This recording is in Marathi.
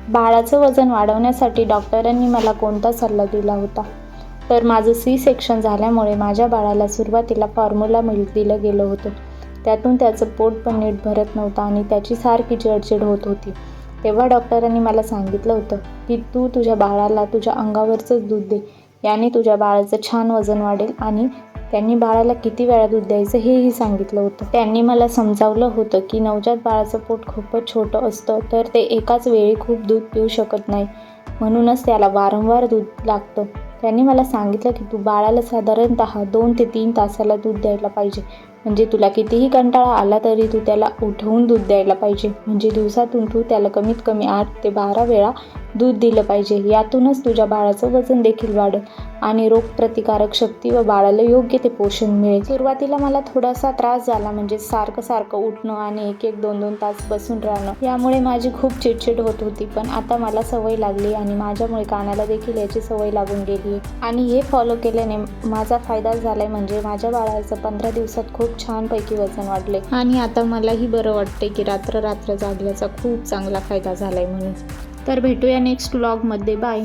बाळाचं वजन वाढवण्यासाठी डॉक्टरांनी मला कोणता सल्ला दिला होता? तर माझं C-सेक्शन झाल्यामुळे माझ्या बाळाला सुरुवातीला फॉर्म्युला मिल्क दिलं गेलं होतं. त्यातून त्याचं पोट पण नीट भरत नव्हतं आणि त्याची सारखी चिडचिड होत होती. तेव्हा डॉक्टरांनी मला सांगितलं होतं की तू तुझ्या बाळाला तुझ्या अंगावरचंच दूध दे. याने तुझ्या बाळाचं छान वजन वाढेल आणि त्यांनी बाळाला किती वेळा दूध द्यायचं हेही सांगितलं होतं. त्यांनी मला समजावलं होतं की नवजात बाळाचं पोट खूपच छोटं असतं, तर ते एकाच वेळी खूप दूध पिऊ शकत नाही. म्हणूनच त्याला वारंवार दूध लागतं. त्यांनी मला सांगितलं की तू बाळाला साधारणतः 2 ते 3 तासाला दूध द्यायला पाहिजे. म्हणजे तुला कितीही कंटाळा आला तरी तू त्याला उठवून दूध द्यायला पाहिजे. म्हणजे दिवसातून तू त्याला कमीत कमी 8 ते 12 वेळा दूध दिलं पाहिजे. यातूनच तुझ्या बाळाचं वजन देखील वाढेल आणि रोगप्रतिकारक शक्ती व बाळाला योग्य ते पोषण मिळेल. सुरुवातीला मला थोडासा त्रास झाला, म्हणजे सारखं उठणं आणि 1-1, 2-2 तास बसून राहणं. यामुळे माझी खूप चिडचिड होत होती. पण आता मला सवय लागली आणि माझ्यामुळे कानाला देखील याची सवय लागून गेली आणि हे फॉलो केल्याने माझा फायदा झालाय. म्हणजे माझ्या बाळाचं 15 दिवसात खूप छानपैकी वजन वाढले आणि आता मलाही बरं वाटते की रात्र जागल्याचा खूप चांगला फायदा झालाय म्हणून. तर भेटूया नेक्स्ट व्लॉगमध्ये. बाय.